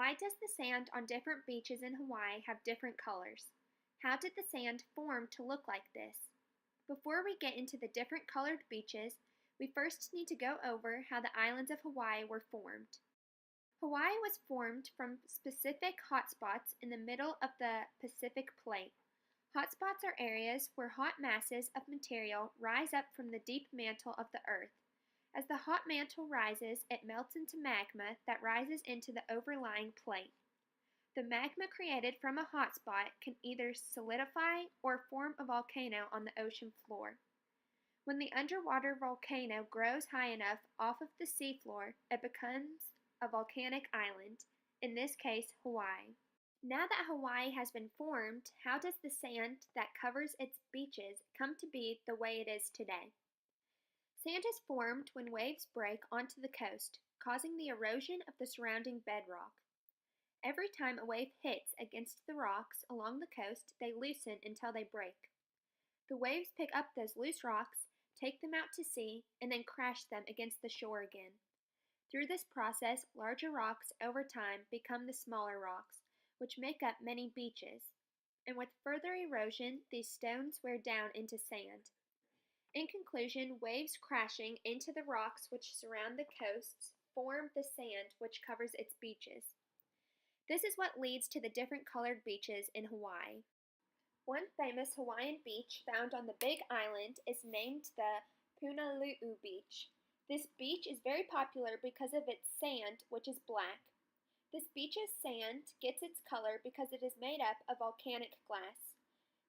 Why does the sand on different beaches in Hawaii have different colors? How did the sand form to look like this? Before we get into the different colored beaches, we first need to go over how the islands of Hawaii were formed. Hawaii was formed from specific hotspots in the middle of the Pacific Plate. Hotspots are areas where hot masses of material rise up from the deep mantle of the Earth. As the hot mantle rises, it melts into magma that rises into the overlying plate. The magma created from a hotspot can either solidify or form a volcano on the ocean floor. When the underwater volcano grows high enough off of the seafloor, it becomes a volcanic island, in this case Hawaii. Now that Hawaii has been formed, how does the sand that covers its beaches come to be the way it is today? Sand is formed when waves break onto the coast, causing the erosion of the surrounding bedrock. Every time a wave hits against the rocks along the coast, they loosen until they break. The waves pick up those loose rocks, take them out to sea, and then crash them against the shore again. Through this process, larger rocks over time become the smaller rocks, which make up many beaches. And with further erosion, these stones wear down into sand. In conclusion, waves crashing into the rocks which surround the coasts form the sand which covers its beaches. This is what leads to the different colored beaches in Hawaii. One famous Hawaiian beach found on the Big Island is named the Punalu'u Beach. This beach is very popular because of its sand, which is black. This beach's sand gets its color because it is made up of volcanic glass.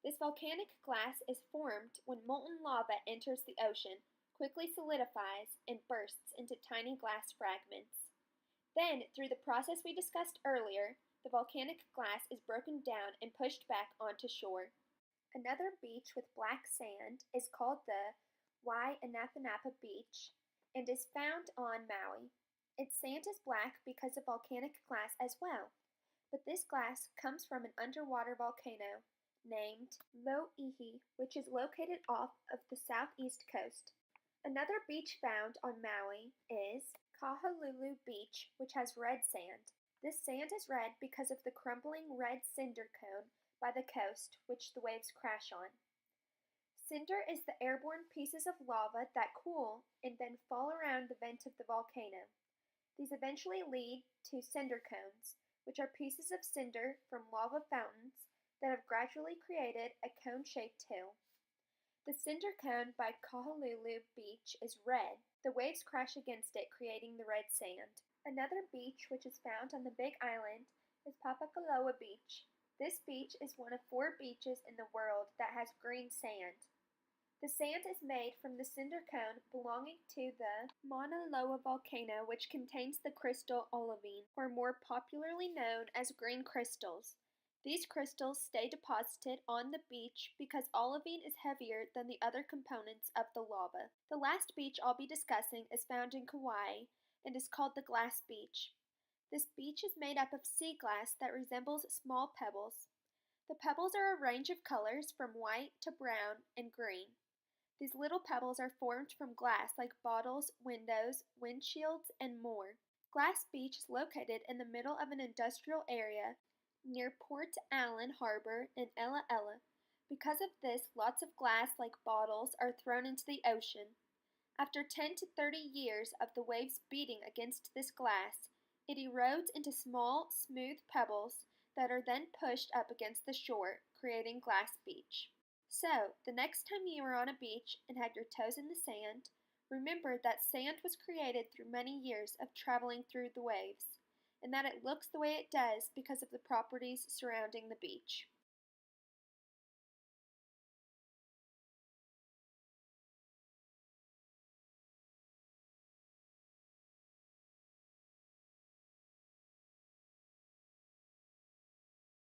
This volcanic glass is formed when molten lava enters the ocean, quickly solidifies, and bursts into tiny glass fragments. Then, through the process we discussed earlier, the volcanic glass is broken down and pushed back onto shore. Another beach with black sand is called the Wainapanapa Beach and is found on Maui. Its sand is black because of volcanic glass as well, but this glass comes from an underwater volcano named Lo'ihi, which is located off of the southeast coast. Another beach found on Maui is Kahului Beach, which has red sand. This sand is red because of the crumbling red cinder cone by the coast, which the waves crash on. Cinder is the airborne pieces of lava that cool and then fall around the vent of the volcano. These eventually lead to cinder cones, which are pieces of cinder from lava fountains that have gradually created a cone-shaped hill. The cinder cone by Kahului Beach is red. The waves crash against it, creating the red sand. Another beach which is found on the Big Island is Papakaloa Beach. This beach is one of 4 beaches in the world that has green sand. The sand is made from the cinder cone belonging to the Mauna Loa volcano, which contains the crystal olivine, or more popularly known as green crystals. These crystals stay deposited on the beach because olivine is heavier than the other components of the lava. The last beach I'll be discussing is found in Kauai and is called the Glass Beach. This beach is made up of sea glass that resembles small pebbles. The pebbles are a range of colors from white to brown and green. These little pebbles are formed from glass like bottles, windows, windshields, and more. Glass Beach is located in the middle of an industrial area near Port Allen Harbor in Ella Ella. Because of this, lots of glass like bottles are thrown into the ocean. After 10 to 30 years of the waves beating against this glass, it erodes into small, smooth pebbles that are then pushed up against the shore, creating Glass Beach. So, the next time you are on a beach and have your toes in the sand, remember that sand was created through many years of traveling through the waves, and that it looks the way it does because of the properties surrounding the beach.